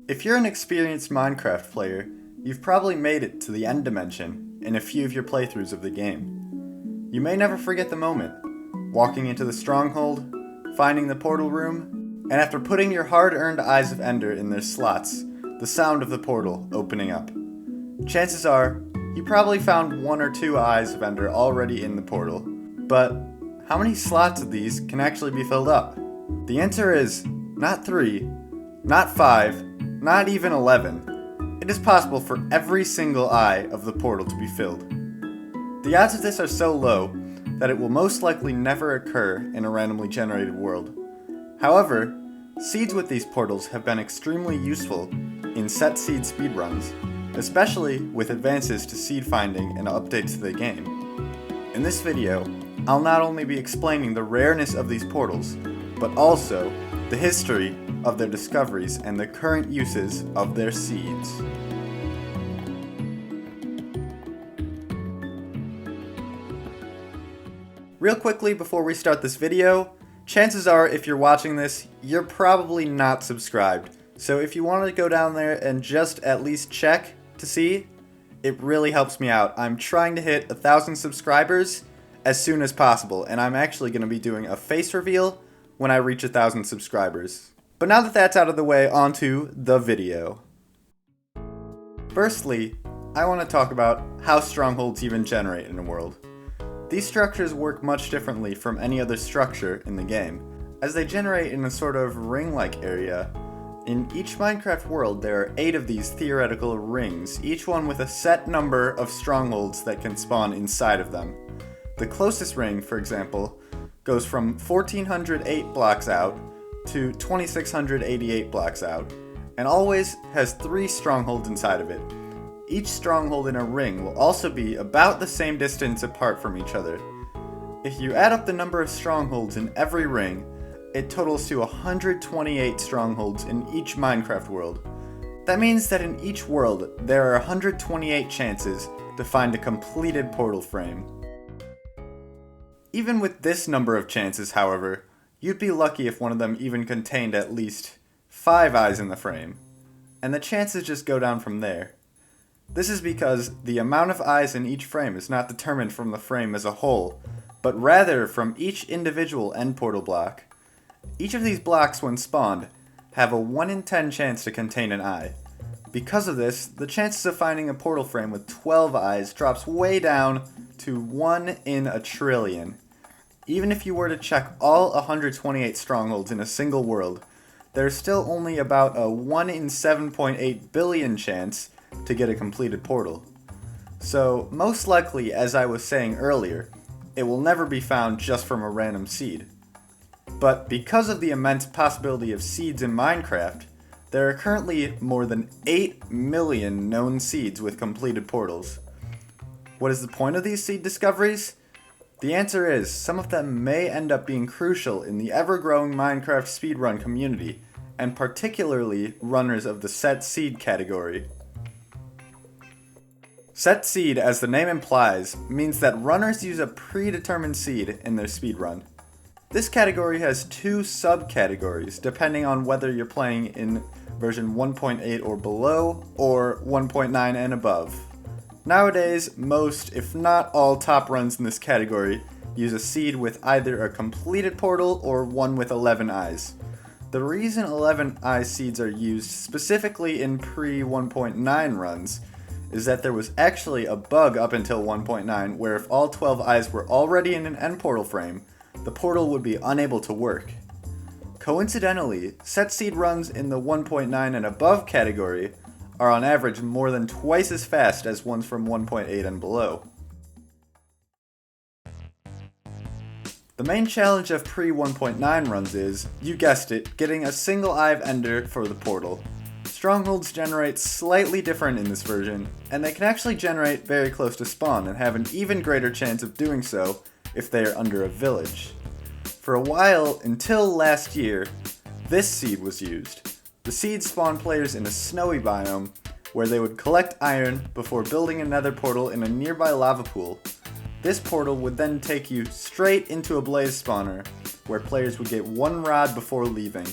If you're an experienced Minecraft player, you've probably made it to the end dimension in a few of your playthroughs of the game. You may never forget the moment, walking into the Stronghold, finding the portal room, and after putting your hard-earned Eyes of Ender in their slots, the sound of the portal opening up. Chances are, you probably found 1 or 2 Eyes of Ender already in the portal, but how many slots of these can actually be filled up? The answer is not 3, not 5, not even 11. It is possible for every single eye of the portal to be filled. The odds of this are so low that it will most likely never occur in a randomly generated world. However, seeds with these portals have been extremely useful in set seed speedruns, especially with advances to seed finding and updates to the game. In this video, I'll not only be explaining the rareness of these portals, but also the history of their discoveries and the current uses of their seeds. Real quickly before we start this video, chances are if you're watching this, you're probably not subscribed. So if you want to go down there and just at least check to see, it really helps me out. I'm trying to hit 1,000 subscribers as soon as possible, and I'm actually going to be doing a face reveal when I reach 1,000 subscribers. But now that that's out of the way, onto the video. Firstly, I want to talk about how strongholds even generate in a world. These structures work much differently from any other structure in the game, as they generate in a sort of ring-like area. In each Minecraft world, there are 8 of these theoretical rings, each one with a set number of strongholds that can spawn inside of them. The closest ring, for example, goes from 1408 blocks out to 2688 blocks out, and always has 3 strongholds inside of it. Each stronghold in a ring will also be about the same distance apart from each other. If you add up the number of strongholds in every ring, it totals to 128 strongholds in each Minecraft world. That means that in each world, there are 128 chances to find a completed portal frame. Even with this number of chances, however, you'd be lucky if one of them even contained at least 5 eyes in the frame, and the chances just go down from there. This is because the amount of eyes in each frame is not determined from the frame as a whole, but rather from each individual end portal block. Each of these blocks, when spawned, have a 1 in 10 chance to contain an eye. Because of this, the chances of finding a portal frame with 12 eyes drops way down to 1 in a trillion. Even if you were to check all 128 strongholds in a single world, there's still only about a 1 in 7.8 billion chance to get a completed portal. So, most likely, as I was saying earlier, it will never be found just from a random seed. But because of the immense possibility of seeds in Minecraft, there are currently more than 8 million known seeds with completed portals. What is the point of these seed discoveries? The answer is, some of them may end up being crucial in the ever-growing Minecraft speedrun community, and particularly runners of the set seed category. Set seed, as the name implies, means that runners use a predetermined seed in their speedrun. This category has 2 subcategories, depending on whether you're playing in version 1.8 or below, or 1.9 and above. Nowadays, most, if not all, top runs in this category use a seed with either a completed portal or one with 11 eyes. The reason 11 eye seeds are used specifically in pre-1.9 runs is that there was actually a bug up until 1.9 where if all 12 eyes were already in an end portal frame, the portal would be unable to work. Coincidentally, set seed runs in the 1.9 and above category are on average more than twice as fast as ones from 1.8 and below. The main challenge of pre-1.9 runs is, you guessed it, getting a single Eye of Ender for the portal. Strongholds generate slightly different in this version, and they can actually generate very close to spawn and have an even greater chance of doing so if they are under a village. For a while, until last year, this seed was used. The seed spawned players in a snowy biome where they would collect iron before building a nether portal in a nearby lava pool. This portal would then take you straight into a blaze spawner where players would get 1 rod before leaving.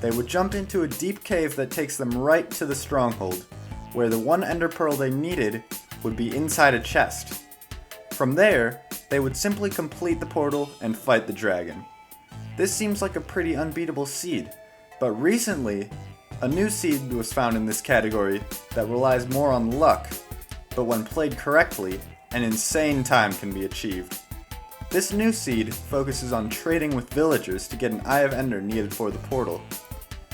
they would jump into a deep cave that takes them right to the Stronghold, where the one ender pearl they needed would be inside a chest. From there, they would simply complete the portal and fight the dragon. This seems like a pretty unbeatable seed, but recently, a new seed was found in this category that relies more on luck, but when played correctly, an insane time can be achieved. This new seed focuses on trading with villagers to get an Eye of Ender needed for the portal.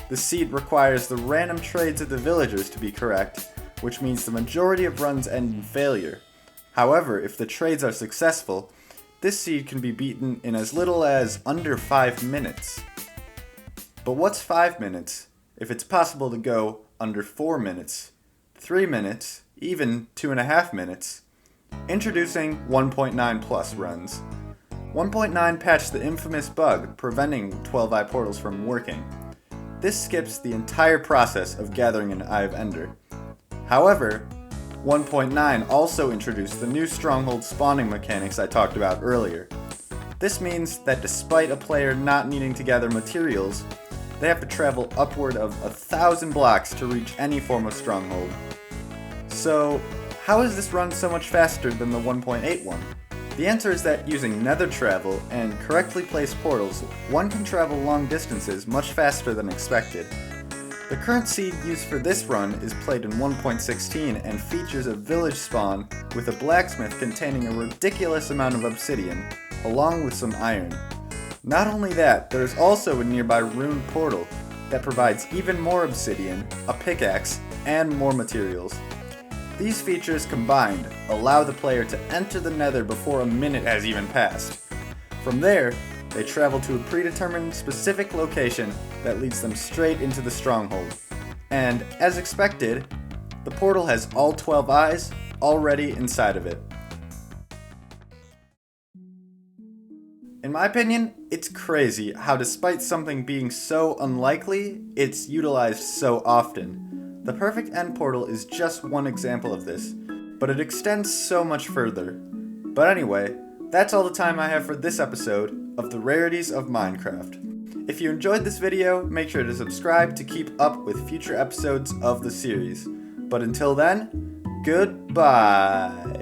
The seed requires the random trades of the villagers to be correct, which means the majority of runs end in failure. However, if the trades are successful, this seed can be beaten in as little as under 5 minutes. But what's 5 minutes if it's possible to go under 4 minutes, 3 minutes, even 2.5 minutes? Introducing 1.9 plus runs. 1.9 patched the infamous bug preventing 12-eye portals from working. This skips the entire process of gathering an Eye of Ender. However, 1.9 also introduced the new Stronghold spawning mechanics I talked about earlier. This means that despite a player not needing to gather materials, they have to travel upward of 1,000 blocks to reach any form of Stronghold. So, how is this run so much faster than the 1.8 one? The answer is that using nether travel and correctly placed portals, one can travel long distances much faster than expected. The current seed used for this run is played in 1.16 and features a village spawn with a blacksmith containing a ridiculous amount of obsidian, along with some iron. Not only that, there is also a nearby rune portal that provides even more obsidian, a pickaxe, and more materials. These features combined allow the player to enter the nether before a minute has even passed. From there, they travel to a predetermined specific location that leads them straight into the Stronghold. And, as expected, the portal has all 12 eyes already inside of it. In my opinion, it's crazy how despite something being so unlikely, it's utilized so often. The perfect end portal is just one example of this, but it extends so much further. But anyway, that's all the time I have for this episode of the Rarities of Minecraft. If you enjoyed this video, make sure to subscribe to keep up with future episodes of the series. But until then, goodbye!